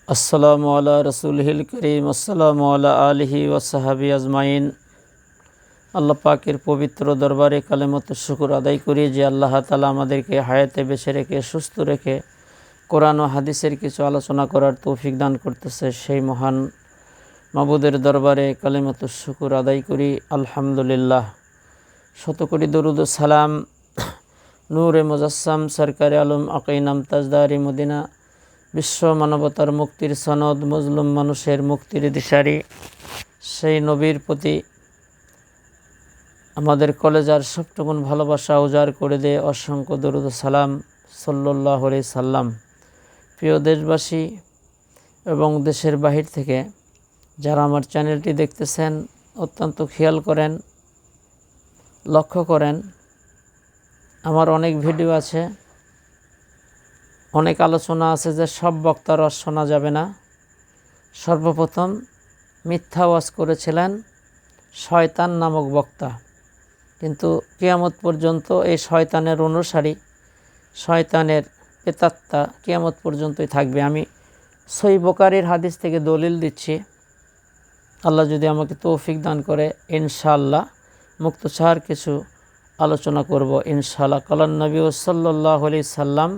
আসসালামু আলা রসুলহিল করিম। আসসালামু আলা আলিহি ওয়াসাহাবি আজমাইন। আল্লাহ পাকের পবিত্র দরবারে কালেমত শুকুর আদায় করি যে আল্লাহ তাআলা আমাদেরকে হায়াতে বেঁচে রেখে সুস্থ রেখে কোরআন ও হাদিসের কিছু আলোচনা করার তৌফিক দান করতেছে। সেই মহান মাবুদের দরবারে কালেমত শুকুর আদায় করি আলহামদুলিল্লাহ। শতকোটি দরুদ ও সালাম নূরে মুজাসসাম সরকারে আলম আকাইনাম তাজদারি মদিনা, বিশ্ব মানবতার মুক্তির সনদ, মজলুম মানুষের মুক্তির দিশারি সেই নবীর প্রতি আমাদের কলেজার সবটুকুন ভালোবাসা উজাড় করে দিয়ে অসংখ্য দরুদ সালাম সাল্লাল্লাহু আলাইহি সাল্লাম। প্রিয় দেশবাসী এবং দেশের বাহির থেকে যারা আমার চ্যানেলটি দেখতেছেন, অত্যন্ত খেয়াল করেন, লক্ষ্য করেন। আমার অনেক ভিডিও আছে, অনেক আলোচনা আছে যে সব বক্তার ওয়াজ শোনা যাবে না। সর্বপ্রথম মিথ্যা ওয়াজ করেছিলেন শয়তান নামক বক্তা, কিন্তু কিয়ামত পর্যন্ত এই শয়তানের অনুসারী, শয়তানের প্রেতাত্মা কিয়ামত পর্যন্তই থাকবে। আমি সহিহ বুখারীর হাদিস থেকে দলিল দিচ্ছি, আল্লাহ যদি আমাকে তৌফিক দান করে ইনশাআল্লাহ মুক্তসার কিছু আলোচনা করব ইনশাআল্লাহ। কালান নবী সাল্লাল্লাহু আলাইহি সাল্লাম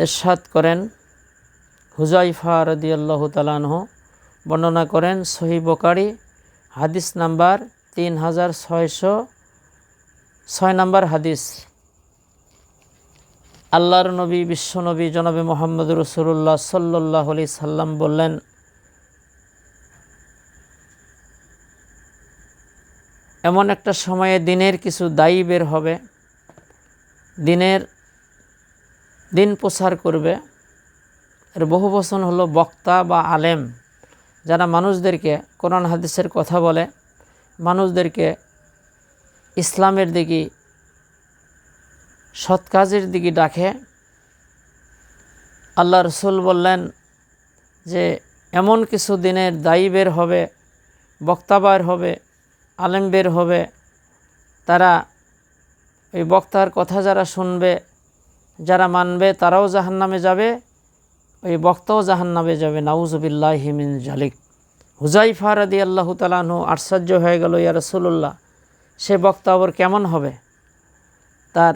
ইরশাদ করেন, হুযায়ফা রাদিয়াল্লাহু তাআলা আনহু বর্ণনা করেন, সহিহ বুখারী হাদিস নাম্বার 3606 নম্বর হাদিস। আল্লাহর নবী বিশ্বনবী জনাবে মুহাম্মদ রাসূলুল্লাহ সাল্লাল্লাহু আলাইহি সাল্লাম বললেন, এমন একটা সময়ে দিনের কিছু দায়ী বের হবে, দিন প্রচার করবে। এর বহু বচন হলো বক্তা বা আলেম, যারা মানুষদেরকে কোরআন হাদিসের কথা বলে, মানুষদেরকে ইসলামের দিকে, সৎ কাজের দিকে ডাকে। আল্লাহ রসুল বললেন যে এমন কিছু দিনের দায়ী বের হবে, বক্তা বের হবে, আলেম বের হবে। তারা ওই বক্তার কথা যারা শুনবে, যারা মানবে, তারাও জাহান্নামে যাবে, ওই বক্তাও জাহান্নামে যাবে। নাউজুবিল্লাহি মিন জালিক। হুযায়ফা রাদিয়াল্লাহু তাআলা আনহু আশ্চর্য হয়ে গেল, ইয়া রাসূলুল্লাহ, সে বক্তা আবার কেমন হবে? তার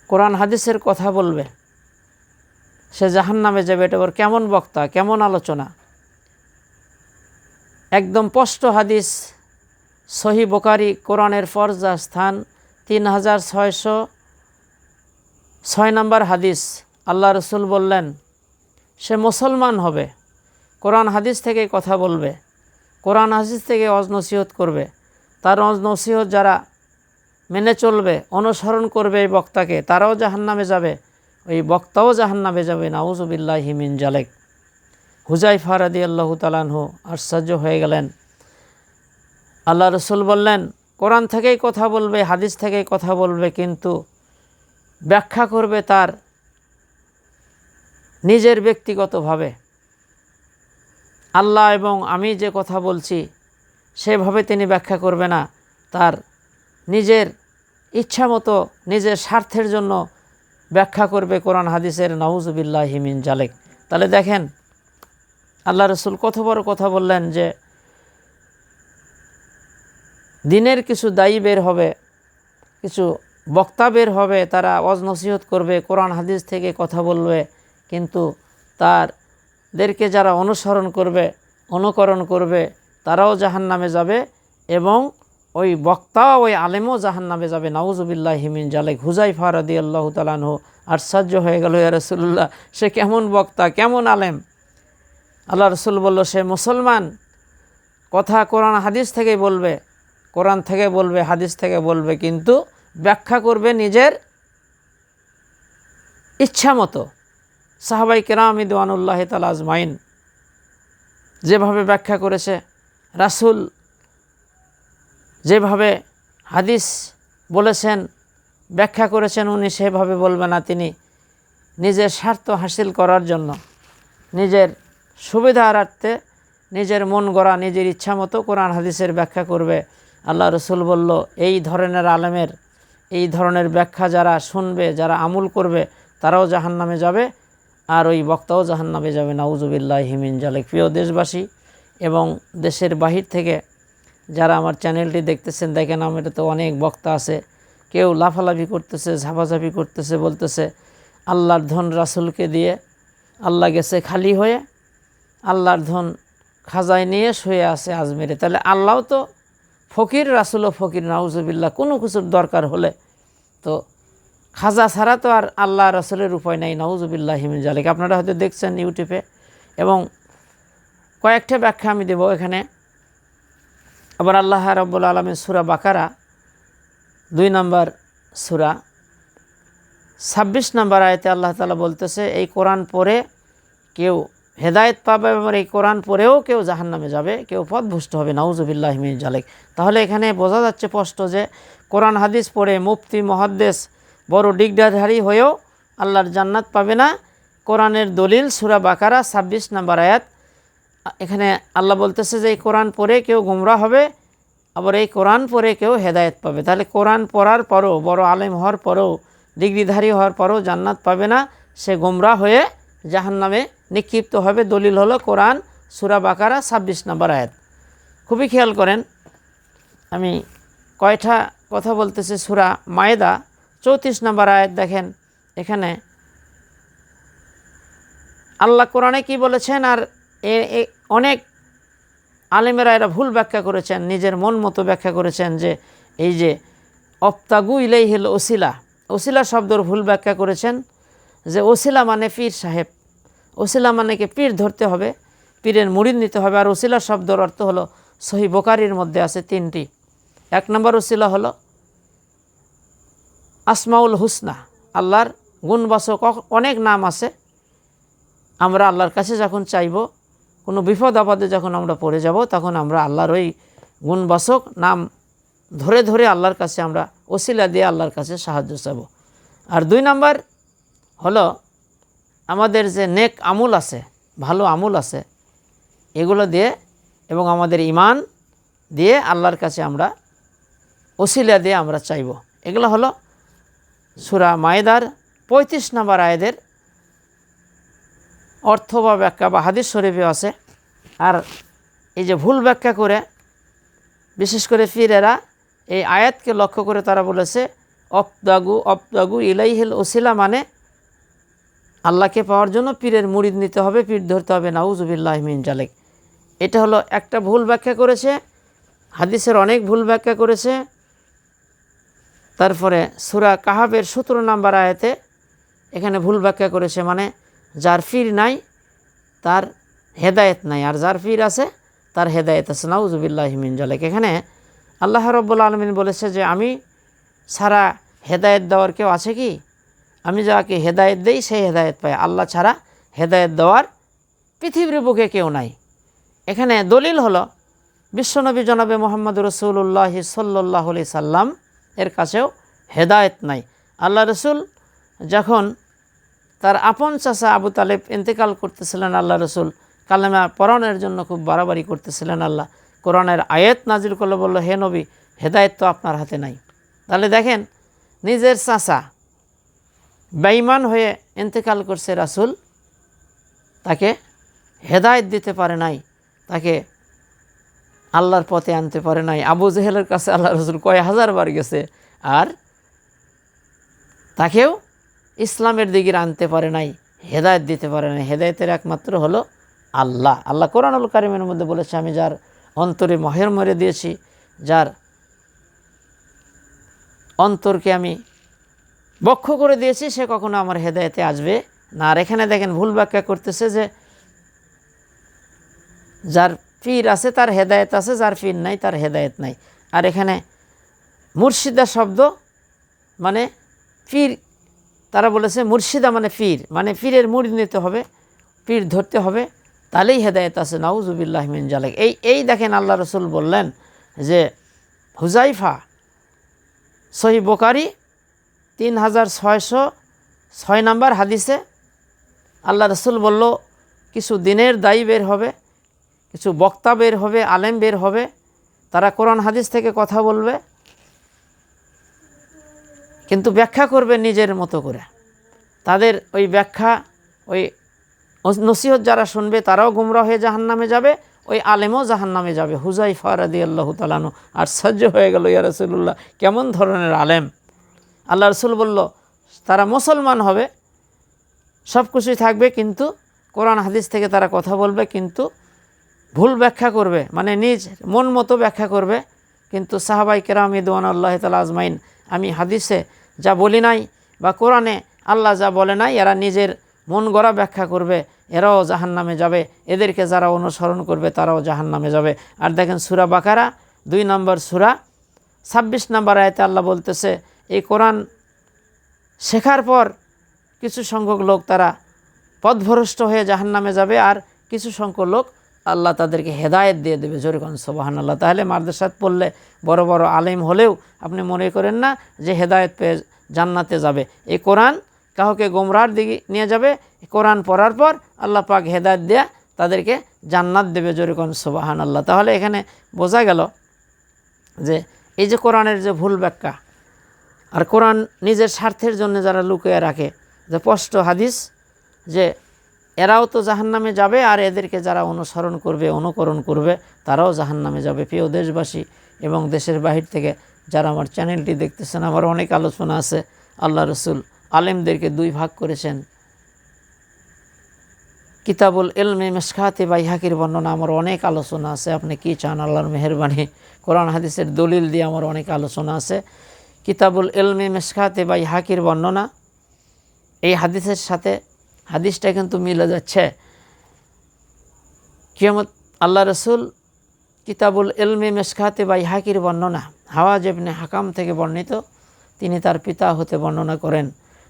কোরআন হাদিসের কথা বলবে, সে জাহান্নামে যাবে, এটা আবার কেমন বক্তা, কেমন আলোচনা? একদম স্পষ্ট হাদিস, সহিহ বুখারী কোরআনের ফরজা স্থান 3606 নম্বর হাদিস। আল্লাহ রসুল বললেন, সে মুসলমান হবে, কোরআন হাদিস থেকে কথা বলবে, কোরআন হাদিস থেকে ওয়াজ নসিহত করবে, তার ওয়াজ নসিহত যারা মেনে চলবে, অনুসরণ করবে এই বক্তাকে, তারাও জাহান্নামে যাবে, ওই বক্তাও জাহান্নামে যাবে। নাউজুবিল্লাহি মিন জালিক। হুযায়ফা রাদিয়াল্লাহু তাআলা আনহু আশ্চর্য হয়ে গেলেন। আল্লাহ রসুল বললেন, কোরআন থেকেই কথা বলবে, হাদিস থেকেই কথা বলবে, কিন্তু ব্যাখ্যা করবে তার নিজের ব্যক্তিগতভাবে। আল্লাহ এবং আমি যে কথা বলছি সেভাবে তিনি ব্যাখ্যা করবে না, তার নিজের ইচ্ছা মতো, নিজের স্বার্থের জন্য ব্যাখ্যা করবে কোরআন হাদিসের। নাউজুবিল্লাহি মিন জালিক। তাহলে দেখেন আল্লাহ রসুল কত বড় কথা বললেন যে দিনের কিছু দায়ী বের হবে, কিছু বক্তা বের হবে, তারা ওয়াজ নসিহত করবে, কোরআন হাদিস থেকে কথা বলবে, কিন্তু তাদেরকে যারা অনুসরণ করবে, অনুকরণ করবে, তারাও জাহান্নামে যাবে, এবং ওই বক্তা, ওই আলেমও জাহান্নামে যাবে। নাউজুবিল্লাহি মিন জালিক। হুযায়ফা রাদিয়াল্লাহু তাআলা আনহু আশ্চর্য হয়ে গেল, ইয়া রাসূলুল্লাহ, সে কেমন বক্তা, কেমন আলেম? আল্লাহ রসুল বলল, সে মুসলমান, কথা কোরআন হাদিস থেকে বলবে, কোরআন থেকে বলবে, হাদিস থেকে বলবে, কিন্তু ব্যাখ্যা করবে নিজের ইচ্ছা মতো। সাহাবায়ে কেরাম রিদওয়ানুল্লাহি তাআলা আজমাইন যেভাবে ব্যাখ্যা করেছে, রাসূল যেভাবে হাদিস বলেছেন, ব্যাখ্যা করেছেন, উনি সেভাবে বলবে না। তিনি নিজের স্বার্থ হাসিল করার জন্য, নিজের সুবিধার্থে, নিজের মন গড়া, নিজের ইচ্ছা মতো কোরআন হাদিসের ব্যাখ্যা করবে। আল্লাহ রসুল বলল, এই ধরনের আলেমের এই ধরনের ব্যাখ্যা যারা শুনবে, যারা আমল করবে, তারাও জাহান্নামে যাবে। আর ওই বক্তাও জাহান্নামে যাবে, নাউজুবিল্লাহি মিন জালিক। প্রিয় দেশবাসী এবং দেশের বাহির থেকে যারা আমার চ্যানেলটি দেখতেছেন, দেখেন আমার তো অনেক বক্তা আছে, কেউ লাফালাফি করতেছে, ঝাপাঝাপি করতেছে, বলতেছে আল্লাহর ধন রাসূলকে দিয়ে আল্লাহ গেছে খালি হয়ে, আল্লাহর ধন খাজায় নিয়ে শুয়ে আছে আজমেরে। তাহলে আল্লাহও তো ফকির, রাসূলও ফকির, নাউজুবিল্লাহ। কোনো কিছুর দরকার হলে তো খাজা ছাড়া তো আর আল্লাহ রাসূলের উপায় নাই, নাউজুবিল্লাহি মিন জালিক। আপনারা হয়তো দেখছেন ইউটিউবে, এবং কয়েকটা ব্যাখ্যা আমি দেব এখানে। আবার আল্লাহ রাব্বুল আলামিন সূরা বাকারা 2 নম্বর সূরা 26 নম্বর আয়াতে আল্লাহ তাআলা বলতেছে, এই কোরআন পড়ে কেউ হেদায়েত পাবে এবং এই কোরআন পড়েও কেউ জাহান্নামে যাবে, কেউ পথভ্রষ্ট হবে, নাউজুবিল্লাহি মিন জালিক। তাহলে এখানে বোঝা যাচ্ছে স্পষ্ট যে কোরআন হাদিস পড়ে মুফতি মুহাদ্দিস বড় ডিগ্রিধারী হয়েও আল্লাহর জান্নাত পাবে না। কোরআনের দলিল সূরা বাকারা 26 নম্বর আয়াত। এখানে আল্লাহ বলতেছে যে এই কোরআন পড়ে কেউ গোমরাহ হবে, আবার এই কোরআন পড়ে কেউ হেদায়েত পাবে। তাহলে কোরআন পড়ার পরও, বড় আলেম হওয়ার পরও, ডিগ্রিধারী হওয়ার পরও জান্নাত পাবে না, সে গোমরাহ হয়ে জাহান্নামে নিক্ষিপ্ত হবে। দলিল হলো কোরআন সূরা বাকারা 26 নম্বর আয়াত। খুবই খেয়াল করেন, আমি কয়টা কথা বলতেছি। সূরা মায়েদা 34 নম্বর আয়াত দেখেন, এখানে আল্লাহ কোরআনে কি বলেছেন, আর অনেক আলেমেরা এরা ভুল ব্যাখ্যা করেছেন, নিজের মন মতো ব্যাখ্যা করেছেন যে এই যে অবতাগু ইলাইহিল ওসিলা, ওসিলা শব্দর ভুল ব্যাখ্যা করেছেন যে ওসিলা মানে পীর সাহেব, ওসিলা মানে কি পীর ধরতে হবে, পীরের মুরিদ নিতে হবে। আর ওসিলা শব্দর অর্থ হলো, সহিহ বুখারীর মধ্যে আছে 3টি। 1 নম্বর ওসিলা হলো আসমাউল হুসনা, আল্লাহর গুণবাচক অনেক নাম আছে। আমরা আল্লাহর কাছে যখন চাইব, কোনো বিপদ আপদে যখন আমরা পড়ে যাব, তখন আমরা আল্লাহর ওই গুণবাচক নাম ধরে ধরে আল্লাহর কাছে আমরা ওসিলা দিয়ে আল্লাহর কাছে সাহায্য চাব। আর 2 নম্বর হলো আমাদের যে নেক আমল আছে, ভালো আমল আছে, এগুলো দিয়ে এবং আমাদের ঈমান দিয়ে আল্লাহর কাছে আমরা ওসিলা দিয়ে আমরা চাইব। এগুলো হলো সূরা মায়েদার 35 নম্বর আয়াতের অর্থ বা ব্যাখ্যা, বা হাদিস শরীফে আছে। আর এই যে ভুল ব্যাখ্যা করে, বিশেষ করে পীরেরা এই আয়াতকে লক্ষ্য করে তারা বলেছে অবতাগু ইলাইহিল ওসিলা মানে আল্লাহকে পাওয়ার জন্য পীরের মুরিদ নিতে হবে, পীর ধরতে হবে, নাউজুবিল্লাহি মিন জালিক। এটা হলো একটা ভুল ব্যাখ্যা করেছে। হাদিসের অনেক ভুল ব্যাখ্যা করেছে। তারপরে সূরা কাহাবের 17 নম্বর আয়াতে এখানে ভুল ব্যাখ্যা করেছে, মানে যার পীর নাই তার হেদায়েত নাই, আর যার পীর আছে তার হেদায়েত আছে, নাউজুবিল্লাহি মিন জালিক। এখানে আল্লাহ রাব্বুল আলামিন বলেছে যে আমি ছাড়া হেদায়েত দেওয়ার কেউ আছে কি? আমি যাকে হেদায়েত দেই সেই হেদায়েত পায়, আল্লাহ ছাড়া হেদায়েত দেওয়ার পৃথিবীর বুকে কেউ নাই। এখানে দলিল হলো বিশ্বনবী জনাবে মুহাম্মদ রাসূলুল্লাহ সাল্লাল্লাহু আলাইহি সাল্লাম এর কাছেও হেদায়েত নাই। আল্লাহ রসুল যখন তার আপন চাচা আবু তালেব ইন্তেকাল করতেছিলেন, আল্লাহ রসুল কালেমা পড়ানোর জন্য খুব বাড়াবাড়ি করতেছিলেন। আল্লাহ কোরআনের আয়াত নাজিল করলে বলল, হে নবী, হেদায়েত তো আপনার হাতে নাই। তাহলে দেখেন, নিজের চাচা বেঈমান হয়ে ইন্তেকাল করছে, রাসূল তাকে হেদায়েত দিতে পারে নাই, তাকে আল্লাহর পথে আনতে পারে নাই। আবু জেহেলের কাছে আল্লাহ রসুল কয় হাজার বার গেছে, আর তাকেও ইসলামের দিকে আনতে পারে নাই, হেদায়েত দিতে পারে নাই। হেদায়েতের একমাত্র হলো আল্লাহ। আল্লাহ কোরআনুল কারীমের মধ্যে বলেছে, আমি যার অন্তরে মোহর মেরে দিয়েছি, যার অন্তরকে আমি বক্ষ করে দিয়েছি, সে কখনো আমার হেদায়েতে আসবে না। আর এখানে দেখেন ভুল ব্যাখ্যা করতেছে যে যার পীর আছে তার হেদায়েত আছে, যার পীর নাই তার হেদায়েত নাই। আর এখানে মুর্শিদা শব্দ মানে পীর, তারা বলেছে মুর্শিদা মানে পীর, মানে পীরের মুরিদ নিতে হবে, পীর ধরতে হবে, তাহলেই হেদায়েত আছে, নাউজুবিল্লাহি মিন জালিক। এই দেখেন আল্লাহ রসুল বললেন যে হুজাইফা, সহিহ বুখারী 3606 নম্বর হাদিসে আল্লাহ রসুল বলল, কিছু দিনের দায়ী বের হবে, কিছু বক্তা বের হবে, আলেম বের হবে, তারা কোরআন হাদিস থেকে কথা বলবে, কিন্তু ব্যাখ্যা করবে নিজের মতো করে। তাদের ওই ব্যাখ্যা ওই নসিহত যারা শুনবে তারাও গুমরাহ হয়ে জাহান্নামে যাবে, ওই আলেমও জাহান্নামে যাবে। হুযায়ফা রাদিয়াল্লাহু তাআলা আনহু আশ্চর্য হয়ে গেল, ইয়া রাসূলুল্লাহ কেমন ধরনের আলেম? আল্লাহ রসুল বলল তারা মুসলমান হবে, সব কিছুই থাকবে, কিন্তু কোরআন হাদিস থেকে তারা কথা বলবে, কিন্তু ভুল ব্যাখ্যা করবে, মানে নিজ মন মতো ব্যাখ্যা করবে। কিন্তু সাহাবাই কেরাম রিদওয়ানুল্লাহি তাআলা আজমাইন, আমি হাদিসে যা বলি নাই বা কোরআনে আল্লাহ যা বলে নাই, এরা নিজের মন গড়া ব্যাখ্যা করবে, এরাও জাহান্নামে যাবে। এদেরকে যারা অনুসরণ করবে তারাও জাহান্নামে যাবে। আর দেখেন সূরা বাকারা 2 নম্বর সূরা 26 নম্বর আয়াতে আল্লাহ বলতেছে, এই কোরআন শেখার পর কিছু সংখ্যক লোক তারা পথভ্রষ্ট হয়ে জাহান্নামে যাবে, আর কিছু সংখ্যক লোক আল্লাহ তাদেরকে হেদায়েত দিয়ে দেবে। জোরে কোন সুবহানাল্লাহ। তাহলে মাদ্রাসাত পড়লে বড় বড় আলেম হলেও আপনি মনে করেন না যে হেদায়েত পেয়ে জান্নাতে যাবে। এই কোরআন কাউকে গোমরাহর দিকে নিয়ে যাবে। কোরআন পড়ার পর আল্লাহ পাক হেদায়েত দেয়া তাদেরকে জান্নাত দেবে। জোরে কোন সুবহানাল্লাহ। তাহলে এখানে বোঝা গেল যে এই যে কোরআনের যে ভুল ব্যাখ্যা, আর কোরআন নিজের স্বার্থের জন্য যারা লুকিয়ে রাখে, যে স্পষ্ট হাদিস যে এরাও তো জাহান্নামে যাবে, আর এদেরকে যারা অনুসরণ করবে অনুকরণ করবে তারাও জাহান্নামে যাবে। প্রিয় দেশবাসী এবং দেশের বাহির থেকে যারা আমার চ্যানেলটি দেখতেছেন, আমার অনেক আলোচনা আছে। আল্লাহ রসুল আলেমদেরকে 2 ভাগ করেছেন। কিতাবুল ইলমে মিশকাতে বাইহাকির বর্ণনা আমার অনেক আলোচনা আছে। আপনি কি চান, আল্লাহর মেহেরবানি কোরআন হাদিসের দলিল দিয়ে আমার অনেক আলোচনা আছে। কিতাবুল ইলমে মিশকাতে বাইহাকির বর্ণনা, এই হাদিসের সাথে হাদিসটা কিন্তু মিলে যাচ্ছে। কিয়ামত আল্লাহ রসুল কিতাবুল ইলমে মিশকাতে বাইহাকির বর্ণনা, হাওয়াজ ইবনে হাকাম থেকে বর্ণিত, তিনি তার পিতা হতে বর্ণনা করেন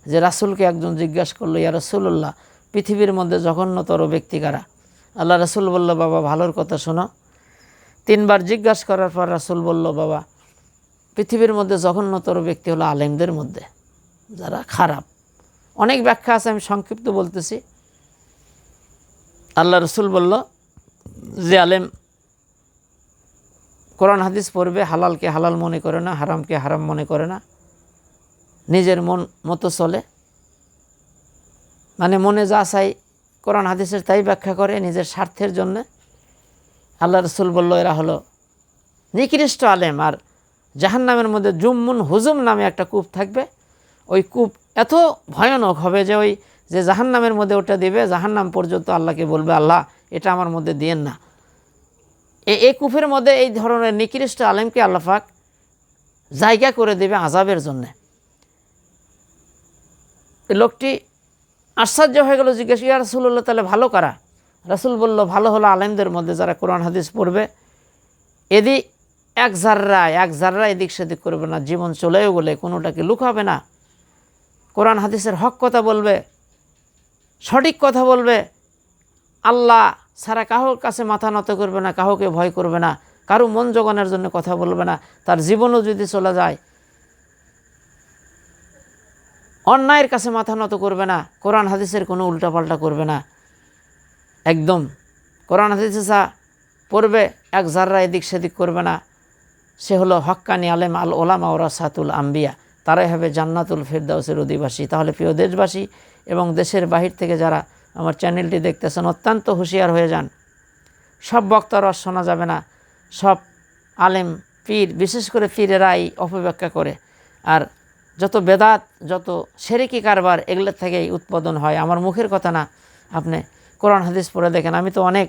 যে রাসূলকে একজন জিজ্ঞাসা করলো, ইয়া রাসূলুল্লাহ, পৃথিবীর মধ্যে জঘন্যতর ব্যক্তি কারা? আল্লাহ রাসূল বলল, বাবা ভালোর কথা শোনো। 3 বার জিজ্ঞাসা করার পর রাসূল বলল, বাবা পৃথিবীর মধ্যে জঘন্যতর ব্যক্তি হলো আলেমদের মধ্যে যারা খারাপ। অনেক ব্যাখ্যা আছে, আমি সংক্ষিপ্ত বলতেছি। আল্লাহ রসুল বলল যে আলেম কোরআন হাদিস পড়বে, হালালকে হালাল মনে করে না, হারামকে হারাম মনে করে না, নিজের মন মতো চলে, মানে মনে যা চাই কোরআন হাদিসের তাই ব্যাখ্যা করে নিজের স্বার্থের জন্যে। আল্লাহ রসুল বলল এরা হলো নিকৃষ্ট আলেম। আর জাহান্নামের মধ্যে জুম্মুন হুজুম নামে একটা কূপ থাকবে। ওই কূপ এত ভয়ানক হবে যে ওই যে জাহান্নামের মধ্যে ওটা দিবে, জাহান্নাম পর্যন্ত আল্লাহকে বলবে, আল্লাহ এটা আমার মধ্যে দিয়েন না। এই কূপের মধ্যে এই ধরনের নিকৃষ্ট আলেমকে আল্লাহ পাক জায়গা করে দেবে আযাবের জন্যে। লোকটি আশ্চর্য হয়ে গেল, জিজ্ঞেস, ইয়া রাসূলুল্লাহ তাহলে ভালো কারা? রাসূল বলল, ভালো হলো আলেমদের মধ্যে যারা কোরআন হাদিস পড়বে, এদিক এক জাররা এদিক সেদিক করবে না, জীবন চলেও বলে কোনোটাকে লুকাবে না, কোরআন হাদিসের হক কথা বলবে, সঠিক কথা বলবে, আল্লাহ ছাড়া কারোর কাছে মাথা নত করবে না, কাউকে ভয় করবে না, কারো মন জোগানোর জন্য কথা বলবে না, তার জীবনও যদি চলে যায় অন্যায়ের কাছে মাথা নত করবে না, কোরআন হাদিসের কোনো উল্টাপাল্টা করবে না, একদম কোরআন হাদিসে যা পড়বে এক জাররা এদিক সেদিক করবে না। সে হলো হক্কানি আলেম, আল ওলামা ওরাসাতুল আম্বিয়া, তারাই হবে জান্নাতুল ফিরদাউসের অধিবাসী। তাহলে প্রিয় দেশবাসী এবং দেশের বাহির থেকে যারা আমার চ্যানেলটি দেখতেছেন, অত্যন্ত হুঁশিয়ার হয়ে যান। সব বক্তার রস শোনা যাবে না, সব আলেম পীর, বিশেষ করে পীরেরা এই অপব্যাখ্যা করে। আর যত বেদাত, যত শিরকি কারবার, এগুলোর থেকেই উৎপাদন হয়। আমার মুখের কথা না, আপনি কোরআন হাদিস পড়ে দেখেন। আমি তো অনেক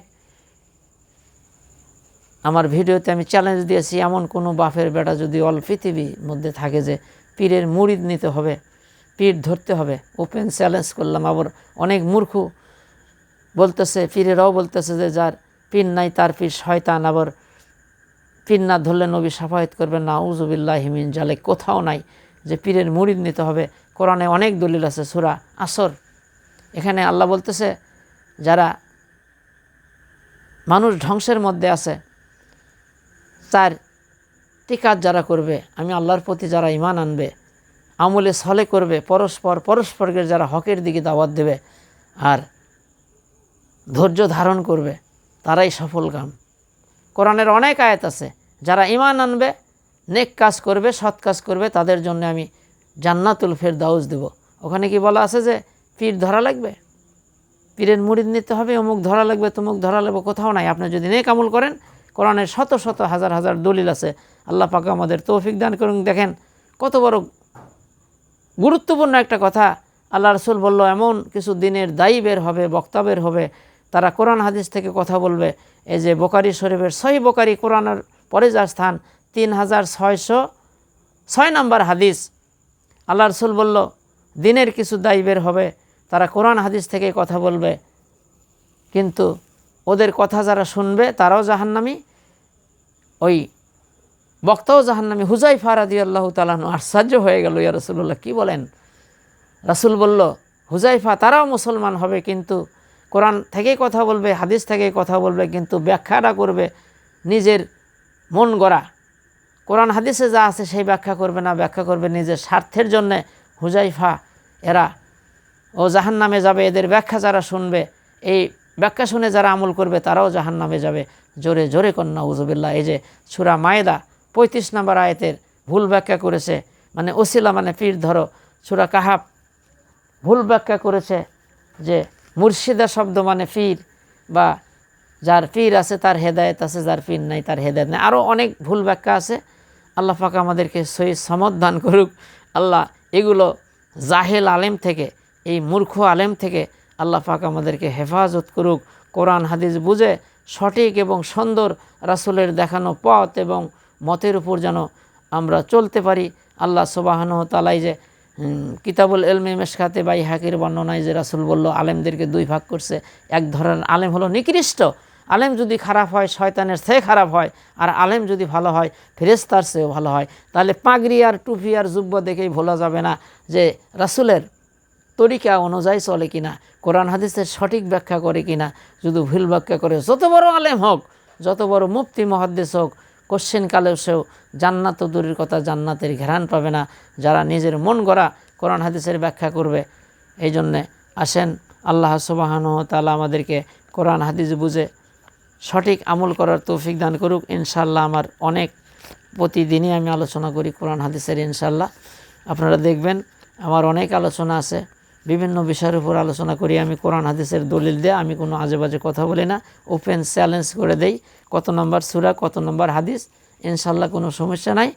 আমার ভিডিওতে আমি চ্যালেঞ্জ দিয়েছি, এমন কোনো বাপের বেটা যদি অল পৃথিবীর মধ্যে থাকে যে পীরের মুরিদ নিতে হবে, পীর ধরতে হবে, ওপেন চ্যালেঞ্জ করলাম। আবার অনেক মূর্খ বলতেছে, পীরেরাও বলতেছে যে যার পীর নাই তার পীর শয়তান, আবার পীর না ধরলে নবী শাফায়াত করবেন না, আউযুবিল্লাহি মিন যালিক। কোথাও নাই যে পীরের মুরিদ নিতে হবে। কোরআনে অনেক দলিল আছে। সূরা আসর, এখানে আল্লাহ বলতেছে যারা মানুষ ধ্বংসের মধ্যে আছে, 4টি কাজ যারা করবে, আমি আল্লাহর প্রতি যারা ঈমান আনবে, আমলে সলে করবে, পরস্পরকে যারা হকের দিকে দাওয়াত দেবে, আর ধৈর্য ধারণ করবে, তারাই সফলকাম। কোরআনের অনেক আয়াত আছে, যারা ঈমান আনবে, নেক কাজ করবে, সৎ কাজ করবে, তাদের জন্য আমি জান্নাতুল ফিরদাউস দেব। ওখানে কি বলা আছে যে পীর ধরা লাগবে? পীরের মুরিদ নিতে হবে, অমুক ধরা লাগবে তমুক ধরা লাগবে, কোথাও নাই। আপনি যদি নেক আমল করেন, কোরআনের শত শত হাজার হাজার দলিল আছে। আল্লাহ পাক আমাদের তৌফিক দান করুন। দেখেন কত বড় গুরুত্বপূর্ণ একটা কথা। আল্লাহ রসুল বলল, এমন কিছু দিনের দায়ী বের হবে, বক্তা বের হবে, তারা কোরআন হাদিস থেকে কথা বলবে। এই যে বুখারী শরীফের সহিহ বুখারী, কোরআনের পরে যার স্থান 3606 নম্বর হাদিস। আল্লাহ রসুল বলল, দিনের কিছু দায়ী বের হবে, তারা কোরআন হাদিস থেকে কথা বলবে, কিন্তু ওদের কথা যারা শুনবে তারাও জাহান্নামী, ওই বক্তাও জাহান্নামী। হুযায়ফা রাদিয়াল্লাহু তাআলা আনহু আশ্চর্য হয়ে গেল, ইয়া রাসূলুল্লাহ কী বলেন? রাসূল বলল, হুযায়ফা তারাও মুসলমান হবে, কিন্তু কোরআন থেকেই কথা বলবে, হাদিস থেকেই কথা বলবে, কিন্তু ব্যাখ্যাটা করবে নিজের মন গড়া। কোরআন হাদিসে যা আছে সেই ব্যাখ্যা করবে না, ব্যাখ্যা করবে নিজের স্বার্থের জন্যে। হুযায়ফা এরা ও জাহান্নামে যাবে, এদের ব্যাখ্যা যারা শুনবে, এই ব্যাখ্যা শুনে যারা আমল করবে তারাও জাহান্নামে যাবে। জোরে জোরে কন্যা নাউযুবিল্লাহ। এই যে সূরা মায়েদা 35 নম্বর আয়াতের ভুল ব্যাখ্যা করেছে, মানে ওসিলা মানে পীর ধরো। সূরা কাহাফ ভুল ব্যাখ্যা করেছে যে মুর্শিদা শব্দ মানে পীর, বা যার পীর আছে তার হেদায়েত আছে, যার পীর নাই তার হেদায়েত নেই। আরও অনেক ভুল ব্যাখ্যা আছে। আল্লাহ পাক আমাদেরকে সহি সমত দান করুক। আল্লাহ এগুলো জাহেল আলেম থেকে, এই মূর্খ আলেম থেকে আল্লাহ পাক আমাদেরকে হেফাজত করুক। কোরআন হাদিস বুঝে সঠিক এবং সুন্দর রাসূলের দেখানো পথ এবং মতের উপর যেন আমরা চলতে পারি। আল্লাহ সুবহানাহু ওয়া তাআলা যে কিতাবুল ইলমি মিশকাতে বাইহাকির বর্ণনায় যে রাসূল বলল, আলেমদেরকে দুই ভাগ করছে। এক ধরনের আলেম হলো নিকৃষ্ট আলেম, যদি খারাপ হয় শয়তানের চেয়ে খারাপ হয়, আর আলেম যদি ভালো হয় ফেরেশতার চেয়েও ভালো হয়। তাহলে পাগড়ি আর টুপি আর জুব্বা দেখেই ভোলা যাবে না যে রাসূলের তরিকা অনুযায়ী চলে কিনা, কোরআন হাদিসের সঠিক ব্যাখ্যা করে কিনা। যদি ভুল ব্যাখ্যা করে, যত বড় আলেম হোক, যত বড় মুফতি মুহাদ্দিস হোক, কোশ্চেন কালেও সেও জান্নাত দূরের কথা জান্নাতের ঘ্রাণ পাবে না, যারা নিজের মন গড়া কোরআন হাদিসের ব্যাখ্যা করবে। এই জন্যে আসেন, আল্লাহ সুবহানাহু ওয়া তাআলা আমাদেরকে কোরআন হাদিস বুঝে সঠিক আমল করার তৌফিক দান করুক। ইনশাআল্লাহ আমার অনেক প্রতিদিনই আমি আলোচনা করি কোরআন হাদিসের। ইনশাআল্লাহ আপনারা দেখবেন আমার অনেক আলোচনা আছে, বিভিন্ন বিষয়ের উপর আলোচনা করি আমি। কোরআন হাদিসের দলিল দিয়ে আমি কোনো আজে বাজে কথা বলি না, ওপেন চ্যালেঞ্জ করে দেই কত নম্বর সূরা কত নম্বর হাদিস। ইনশাআল্লাহ কোনো সমস্যা নাই।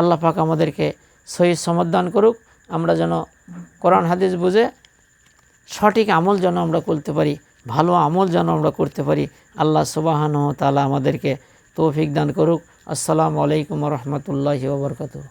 আল্লাহ পাক আমাদেরকে সহি সমত দান করুক, আমরা যেন কোরআন হাদিস বুঝে সঠিক আমল যেন আমরা করতে পারি, ভালো আমল যেন আমরা করতে পারি। আল্লাহ সুবহানাহু ওয়া তাআলা আমাদেরকে তৌফিক দান করুক। আসসালামু আলাইকুম ওয়া রাহমাতুল্লাহি ওয়া বারাকাতুহু।